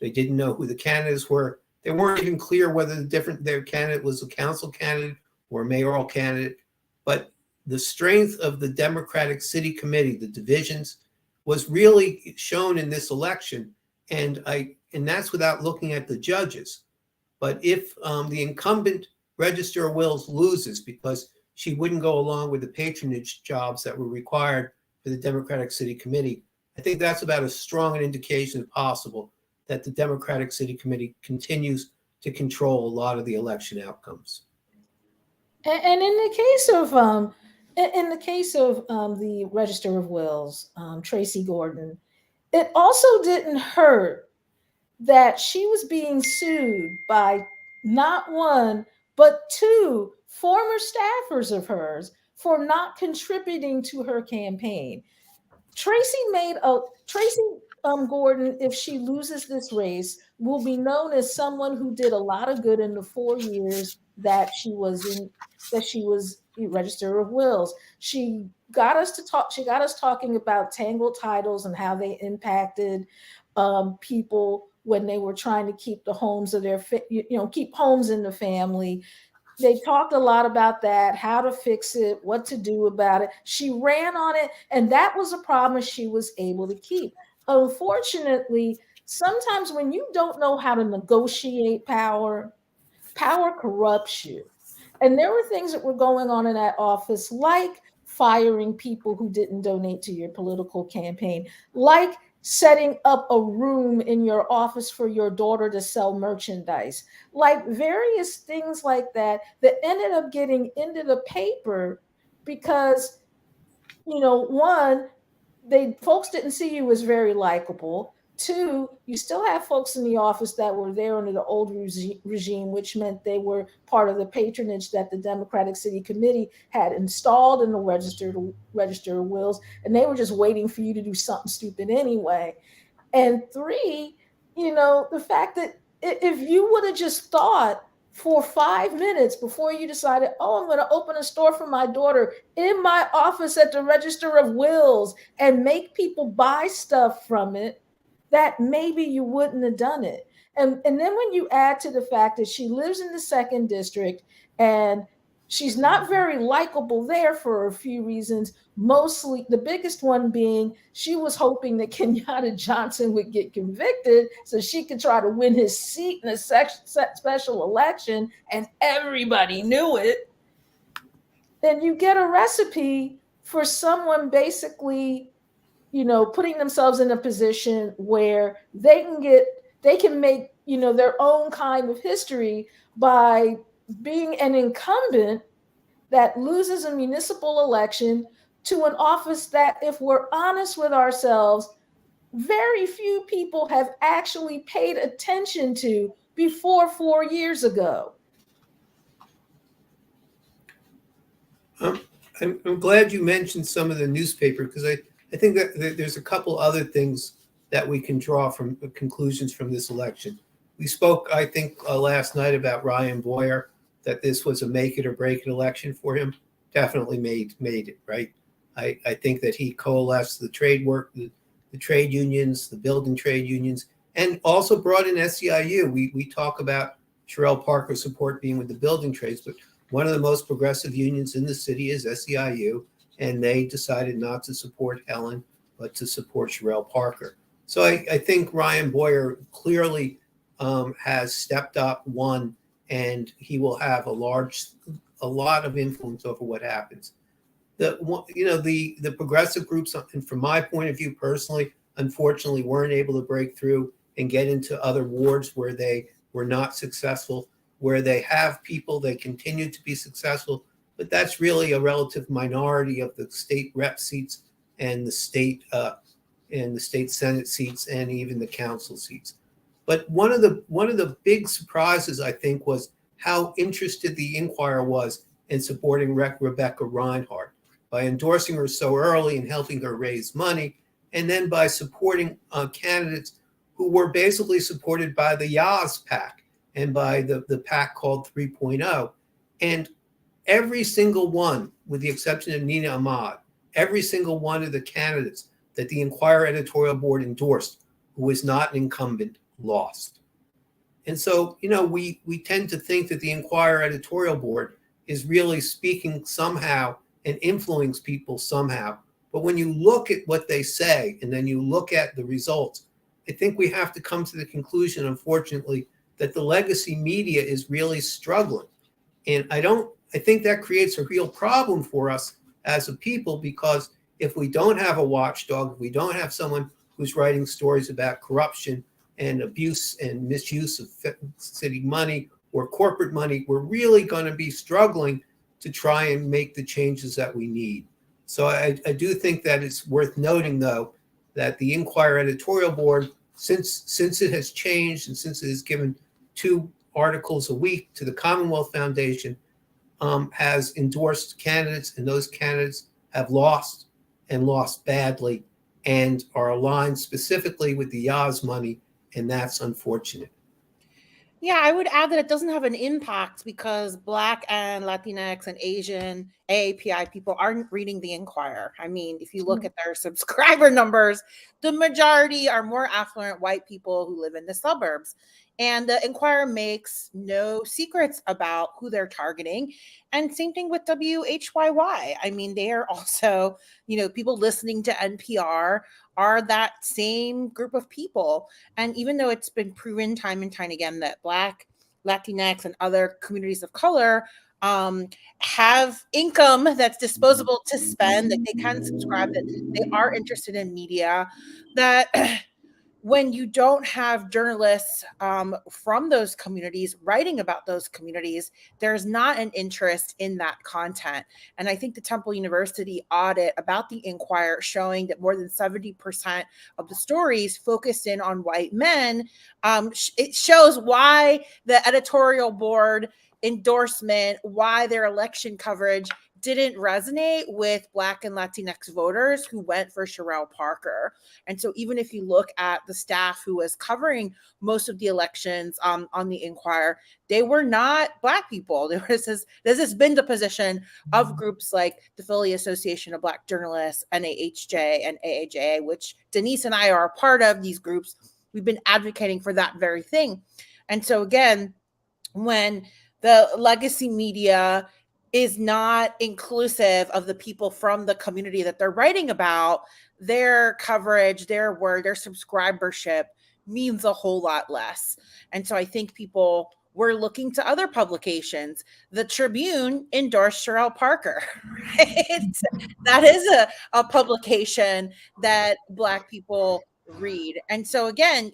They didn't know who the candidates were. They weren't even clear whether their candidate was a council candidate or a mayoral candidate. But the strength of the Democratic City Committee, the divisions, was really shown in this election. And that's without looking at the judges. But if the incumbent Register of Wills loses because she wouldn't go along with the patronage jobs that were required for the Democratic City Committee, I think that's about as strong an indication as possible that the Democratic City Committee continues to control a lot of the election outcomes. And in the case of the Register of Wills, Tracy Gordon, it also didn't hurt that she was being sued by not one but two former staffers of hers for not contributing to her campaign. Tracy Gordon, if she loses this race, will be known as someone who did a lot of good in the 4 years that she was Register of Wills. She got us talking about tangled titles and how they impacted people when they were trying to keep the homes of keep homes in the family. They talked a lot about that, how to fix it, what to do about it. She ran on it, and that was a promise she was able to keep. Unfortunately, sometimes when you don't know how to negotiate power corrupts you. And there were things that were going on in that office, like firing people who didn't donate to your political campaign, like setting up a room in your office for your daughter to sell merchandise, like various things like that ended up getting into the paper because, one, folks didn't see you as very likable. Two, you still have folks in the office that were there under the old regime, which meant they were part of the patronage that the Democratic City Committee had installed in the Register of Wills, and they were just waiting for you to do something stupid anyway. And three, the fact that if you would have just thought for 5 minutes before you decided, oh, I'm going to open a store for my daughter in my office at the Register of Wills and make people buy stuff from it, that maybe you wouldn't have done it. And then when you add to the fact that she lives in the 2nd district and she's not very likable there for a few reasons, mostly the biggest one being she was hoping that Kenyatta Johnson would get convicted so she could try to win his seat in a special election, and everybody knew it. Then you get a recipe for someone basically putting themselves in a position where they can make, their own kind of history by being an incumbent that loses a municipal election to an office that, if we're honest with ourselves, very few people have actually paid attention to before 4 years ago. I'm glad you mentioned some of the newspaper, because I think that there's a couple other things that we can draw from conclusions from this election. We spoke, I think, last night about Ryan Boyer, that this was a make it or break it election for him. Definitely made it, right? I think that he coalesced the trade unions, the building trade unions, and also brought in SEIU. We talk about Sherelle Parker's support being with the building trades, but one of the most progressive unions in the city is SEIU, and they decided not to support Helen, but to support Sherelle Parker. So I think Ryan Boyer clearly has stepped up, and he will have a lot of influence over what happens. The progressive groups, and from my point of view personally, unfortunately weren't able to break through and get into other wards where they were not successful. Where they have people, they continue to be successful, but that's really a relative minority of the state rep seats and the state Senate seats and even the council seats. But one of the big surprises, I think, was how interested the Inquirer was in supporting Rebecca Reinhardt by endorsing her so early and helping her raise money, and then by supporting candidates who were basically supported by the Yaz PAC and by the PAC called 3.0. And every single one, with the exception of Nina Ahmad, every single one of the candidates that the Inquirer editorial board endorsed, who was not an incumbent, lost. And so, we tend to think that the Inquirer editorial board is really speaking somehow and influencing people somehow. But when you look at what they say and then you look at the results, I think we have to come to the conclusion, unfortunately, that the legacy media is really struggling. And I think that creates a real problem for us as a people, because if we don't have a watchdog, if we don't have someone who's writing stories about corruption and abuse and misuse of city money or corporate money, we're really going to be struggling to try and make the changes that we need. So I do think that it's worth noting, though, that the Inquirer editorial board, since it has changed and since it has given 2 articles a week to the Commonwealth Foundation, has endorsed candidates, and those candidates have lost and lost badly and are aligned specifically with the Yaz money, and that's unfortunate. Yeah, I would add that it doesn't have an impact because Black and Latinx and Asian AAPI people aren't reading the Inquirer. I mean, if you look at their subscriber numbers, the majority are more affluent white people who live in the suburbs. And the Inquirer makes no secrets about who they're targeting. And same thing with WHYY. I mean, they are also, people listening to NPR are that same group of people. And even though it's been proven time and time again that Black, Latinx, and other communities of color have income that's disposable to spend, that they can subscribe, that they are interested in media, that when you don't have journalists from those communities writing about those communities, there's not an interest in that content. And I think the Temple University audit about the Inquirer showing that more than 70% of the stories focused in on white men, it shows why the editorial board endorsement, why their election coverage didn't resonate with Black and Latinx voters who went for Sherelle Parker. And so even if you look at the staff who was covering most of the elections on the Inquirer, they were not Black people. This has been the position of groups like the Philly Association of Black Journalists, NAHJ, and AAJA, which Denise and I are a part of. These groups, we've been advocating for that very thing. And so again, when the legacy media is not inclusive of the people from the community that they're writing about, their coverage, their word, their subscribership means a whole lot less. And so I think people were looking to other publications. The Tribune endorsed Sherelle Parker, right? That is a publication that Black people read. And so again,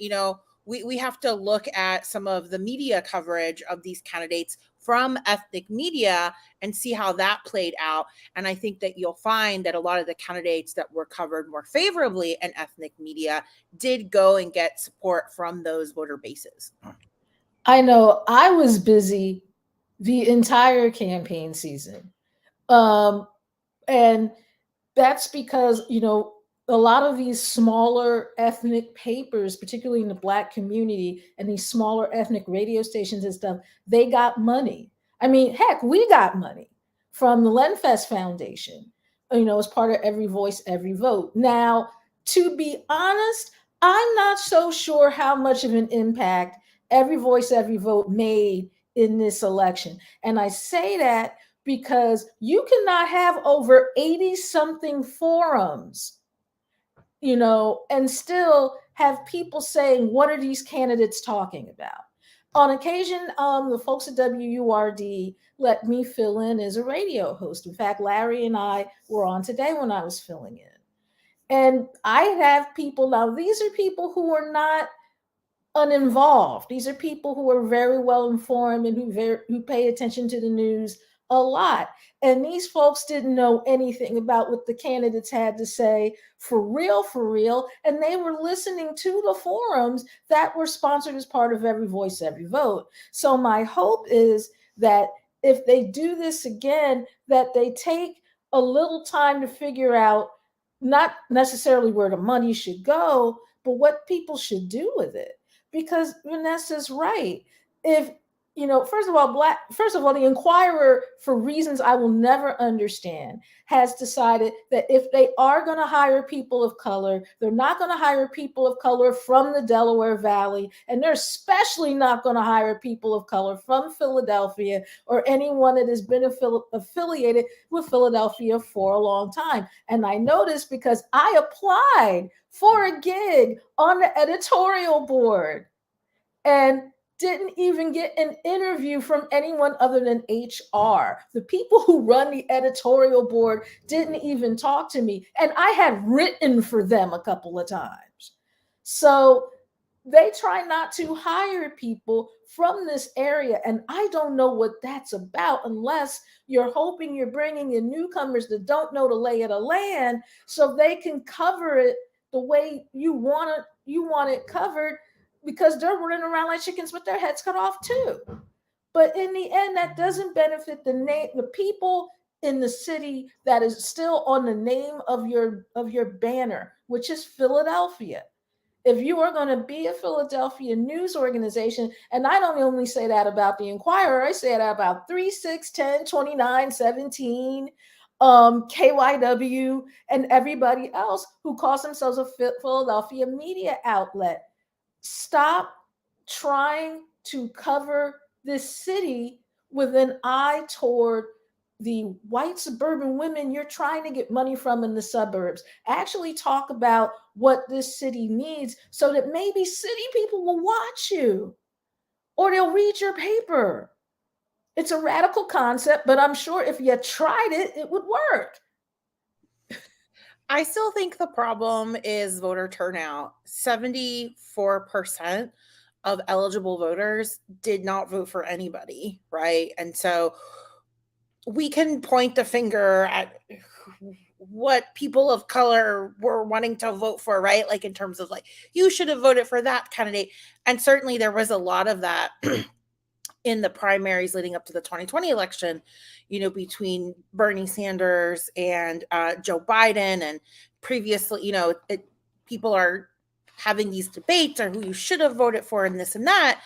we have to look at some of the media coverage of these candidates from ethnic media and see how that played out. And I think that you'll find that a lot of the candidates that were covered more favorably in ethnic media did go and get support from those voter bases. I know I was busy the entire campaign season. And that's because, a lot of these smaller ethnic papers, particularly in the Black community, and these smaller ethnic radio stations and stuff, they got money. I mean, heck, we got money from the Lenfest Foundation, as part of Every Voice, Every Vote. Now, to be honest, I'm not so sure how much of an impact Every Voice, Every Vote made in this election. And I say that because you cannot have over 80 something forums, and still have people saying, what are these candidates talking about? On occasion, the folks at WURD let me fill in as a radio host. In fact, Larry and I were on today when I was filling in. And I have people, now these are people who are not uninvolved. These are people who are very well informed and who pay attention to the news a lot. And these folks didn't know anything about what the candidates had to say for real. And they were listening to the forums that were sponsored as part of Every Voice, Every Vote. So my hope is that if they do this again, that they take a little time to figure out not necessarily where the money should go, but what people should do with it. Because Vanessa's right. If, first of all, the Inquirer, for reasons I will never understand, has decided that if they are going to hire people of color, they're not going to hire people of color from the Delaware Valley, and they're especially not going to hire people of color from Philadelphia or anyone that has been affiliated with Philadelphia for a long time. And I know this because I applied for a gig on the editorial board. And didn't even get an interview from anyone other than HR. The people who run the editorial board didn't even talk to me. And I had written for them a couple of times. So they try not to hire people from this area. And I don't know what that's about unless you're hoping you're bringing in newcomers that don't know the lay of the land so they can cover it the way you want it covered, because they're running around like chickens with their heads cut off too. But in the end, that doesn't benefit the people in the city that is still on the name of your banner, which is Philadelphia. If you are going to be a Philadelphia news organization, and I don't only say that about the Inquirer, I say that about 3, 6, 10, 29, 17, KYW, and everybody else who calls themselves a Philadelphia media outlet. Stop trying to cover this city with an eye toward the white suburban women you're trying to get money from in the suburbs. Actually talk about what this city needs so that maybe city people will watch you or they'll read your paper. It's a radical concept, but I'm sure if you tried it, it would work. I still think the problem is voter turnout. 74% of eligible voters did not vote for anybody, right? And so we can point the finger at what people of color were wanting to vote for, right? Like in terms of like, you should have voted for that candidate. And certainly there was a lot of that in the primaries leading up to the 2020 election, between Bernie Sanders and Joe Biden. And previously, people are having these debates on who you should have voted for and this and that,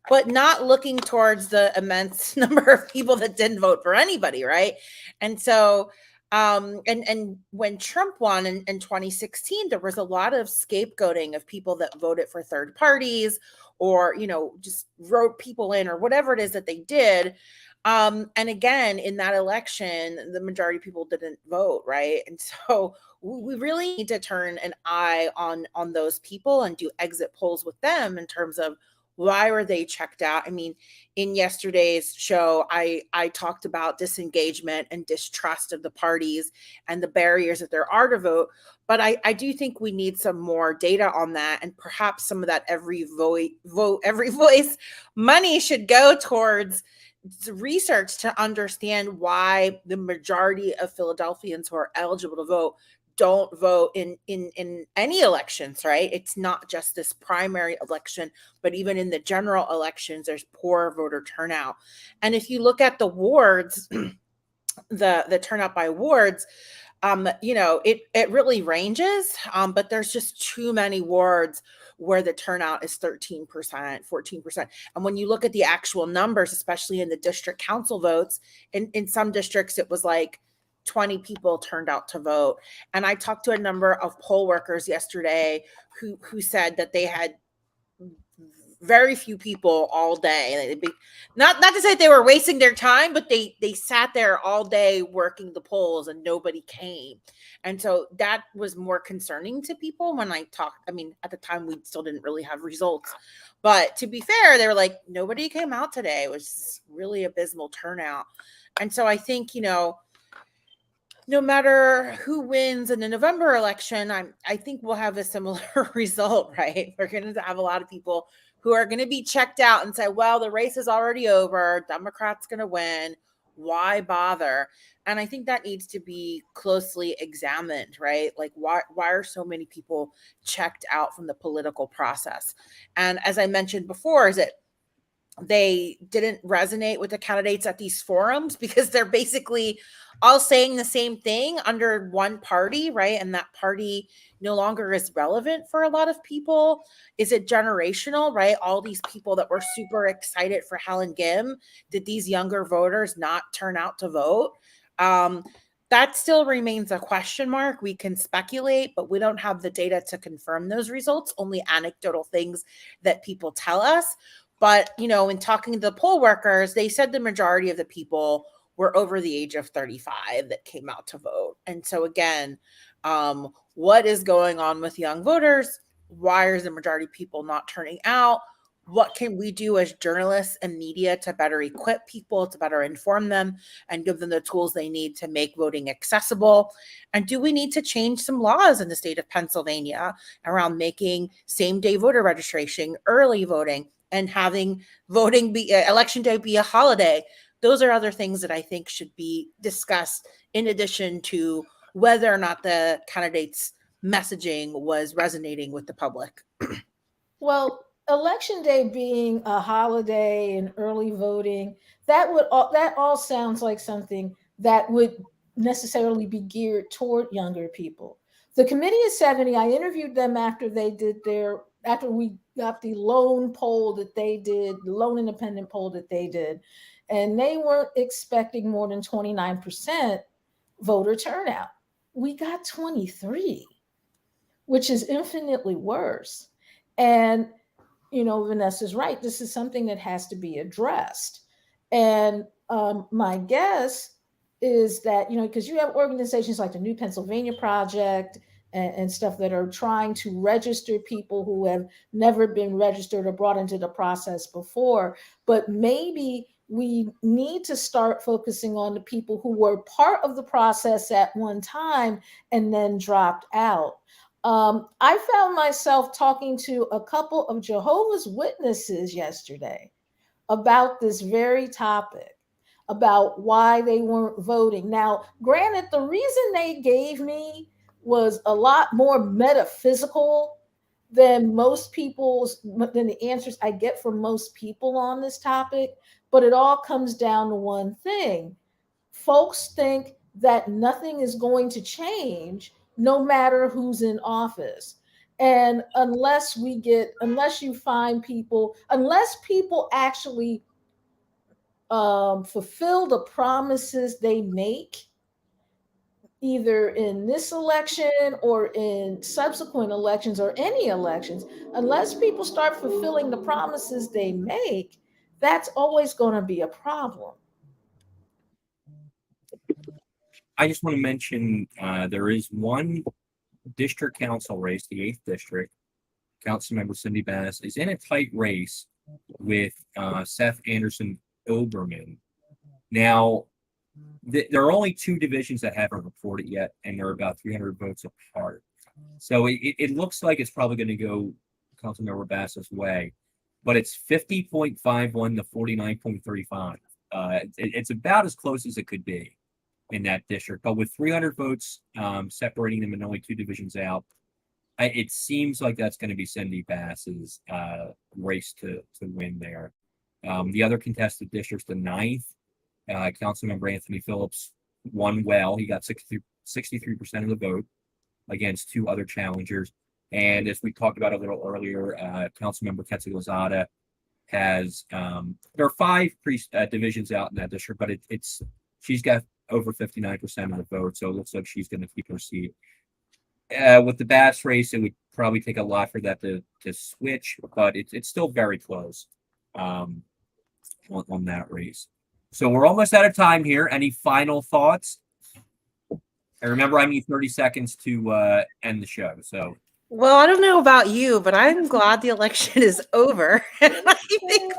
but not looking towards the immense number of people that didn't vote for anybody, right? And so, and when Trump won in 2016, there was a lot of scapegoating of people that voted for third parties or, just wrote people in or whatever it is that they did. And again, in that election, the majority of people didn't vote, right? And so we really need to turn an eye on those people and do exit polls with them in terms of why were they checked out? I mean, in yesterday's show, I talked about disengagement and distrust of the parties and the barriers that there are to vote. But I do think we need some more data on that. And perhaps some of that every voice money should go towards research to understand why the majority of Philadelphians who are eligible to vote don't vote in any elections, right? It's not just this primary election, but even in the general elections, there's poor voter turnout. And if you look at the wards, the turnout by wards, it really ranges, but there's just too many wards where the turnout is 13%, 14%. And when you look at the actual numbers, especially in the district council votes, in some districts, it was like 20 people turned out to vote. And I talked to a number of poll workers yesterday who said that they had very few people all day. Not to say they were wasting their time, but they sat there all day working the polls and nobody came. And so that was more concerning to people when I talked. I mean, at the time we still didn't really have results, but to be fair, they were like, nobody came out today. It was really abysmal turnout. And so I think, no matter who wins in the November election, I think we'll have a similar result, right? We're going to have a lot of people who are going to be checked out and say, well, the race is already over. Democrats going to win. Why bother? And I think that needs to be closely examined, right? Like, why are so many people checked out from the political process? And as I mentioned before, is it they didn't resonate with the candidates at these forums because they're basically all saying the same thing under one party, right? And that party no longer is relevant for a lot of people. Is it generational, right? All these people that were super excited for Helen Gim, did these younger voters not turn out to vote? That still remains a question mark. We can speculate, but we don't have the data to confirm those results, only anecdotal things that people tell us. But, in talking to the poll workers, they said the majority of the people were over the age of 35 that came out to vote. And so again, what is going on with young voters? Why is the majority of people not turning out? what can we do as journalists and media to better equip people, to better inform them and give them the tools they need to make voting accessible? And do we need to change some laws in the state of Pennsylvania around making same-day voter registration, early voting, and having voting be election day be a holiday? Those are other things that I think should be discussed in addition to whether or not the candidates' messaging was resonating with the public. Well, election day being a holiday and early voting, that all sounds like something that would necessarily be geared toward younger people. The Committee of 70, I interviewed them after we got the lone poll that they did, the lone independent poll that they did, and they weren't expecting more than 29% voter turnout. We got 23, which is infinitely worse. And, Vanessa's right. This is something that has to be addressed. And my guess is that, because you have organizations like the New Pennsylvania Project and stuff that are trying to register people who have never been registered or brought into the process before. But maybe we need to start focusing on the people who were part of the process at one time and then dropped out. I found myself talking to a couple of Jehovah's Witnesses yesterday about this very topic, about why they weren't voting. Now, granted, the reason they gave me was a lot more metaphysical than the answers I get from most people on this topic, but it all comes down to one thing. Folks think that nothing is going to change no matter who's in office. And unless people actually fulfill the promises they make, either in this election or in subsequent elections or any elections, unless people start fulfilling the promises they make, that's always going to be a problem. I just want to mention there is one district council race, the 8th district. Councilmember Cindy Bass is in a tight race with Seth Anderson Oberman. Now, there are only 2 divisions that haven't reported yet, and they're about 300 votes apart. So it looks like it's probably going to go Councilmember Bass's way, but it's 50.51 to 49.35. It's about as close as it could be in that district, but with 300 votes separating them and only 2 divisions out, it seems like that's going to be Cindy Bass's race to win there. The other contested districts, the 9th, Councilmember Anthony Phillips won well. He got 63% of the vote against 2 other challengers. And as we talked about a little earlier, Councilmember Ketsi Lozada has, there are 5 divisions out in that district, but she's got over 59% of the vote. So it looks like she's going to keep her seat. With the Bass race, it would probably take a lot for that to switch, but it's still very close on that race. So we're almost out of time here. Any final thoughts? And remember, I need 30 seconds to end the show. So, well, I don't know about you, but I'm glad the election is over. And I think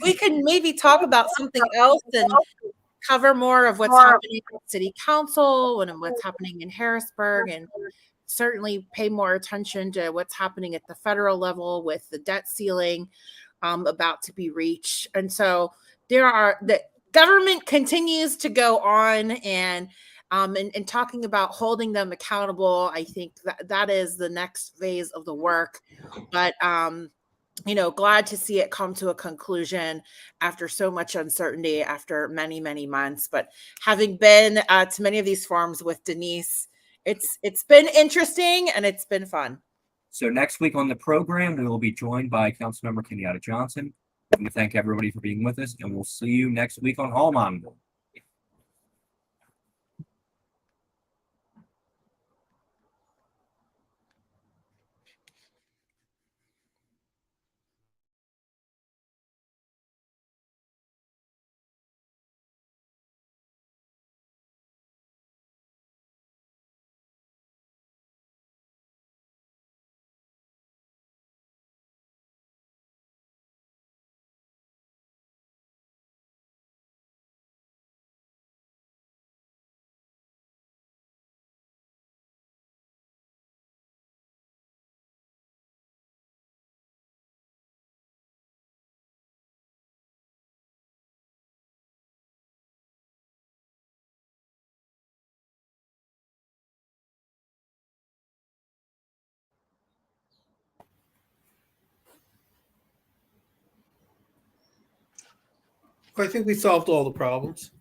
we can maybe talk about something else and cover more of what's happening at City Council and what's happening in Harrisburg, and certainly pay more attention to what's happening at the federal level with the debt ceiling about to be reached. And so the government continues to go on, and talking about holding them accountable. I think that is the next phase of the work. But glad to see it come to a conclusion after so much uncertainty, after many, many months. But having been to many of these forums with Denise, it's been interesting and it's been fun. So next week on the program, we will be joined by Councilmember Kenyatta Johnson. I want to thank everybody for being with us, and we'll see you next week on Hall Monitor. I think we solved all the problems.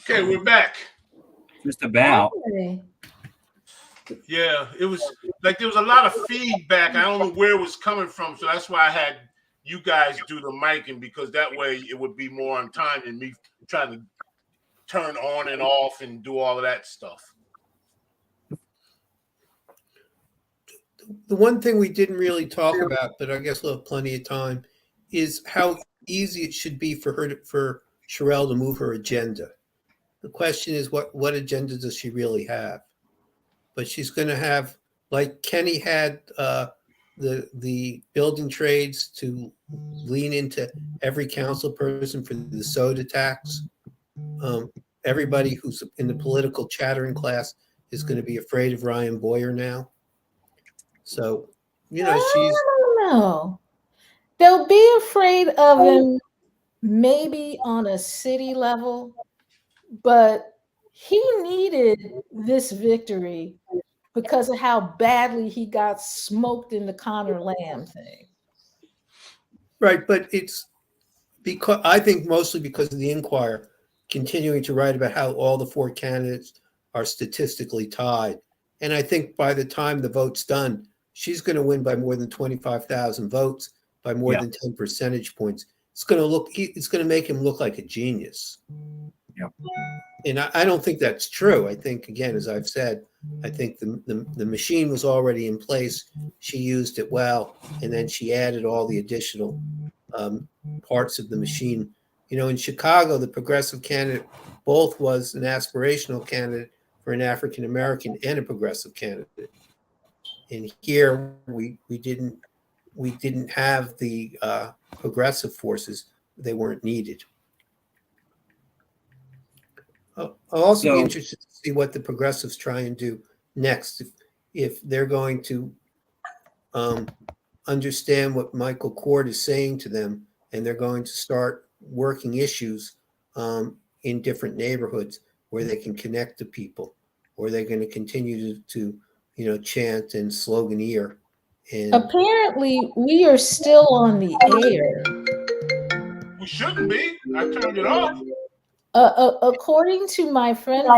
Okay, we're back. Just about. Okay. Yeah, it was like there was a lot of feedback. I don't know where it was coming from, so that's why I had you guys do the miking, because that way it would be more on time than me trying to turn on and off and do all of that stuff. The one thing we didn't really talk about, but I guess we'll have plenty of time, is how easy it should be for Sherelle to move her agenda. The question is, what agenda does she really have? But she's going to have, like Kenny had the building trades to lean into every council person for the soda tax. Everybody who's in the political chattering class is going to be afraid of Ryan Boyer now. So, she's. No. They'll be afraid of him maybe on a city level, but he needed this victory because of how badly he got smoked in the Connor Lamb thing. Right, but it's because I think mostly because of the Inquirer continuing to write about how all the four candidates are statistically tied. And I think by the time the vote's done, she's going to win by more than 25,000 votes, by more than 10 percentage points. It's going to make him look like a genius. Yep. And I don't think that's true. I think, again, as I've said, I think the machine was already in place. She used it well, and then she added all the additional parts of the machine. In Chicago, the progressive candidate both was an aspirational candidate for an African American and a progressive candidate. And here we didn't have the progressive forces. They weren't needed. I'll also be interested to see what the progressives try and do next. If they're going to understand what Michael Cord is saying to them, and they're going to start working issues in different neighborhoods where they can connect to people, or they're going to continue to chant and sloganeer. And apparently, we are still on the air. We shouldn't be. I turned it off. According to my friend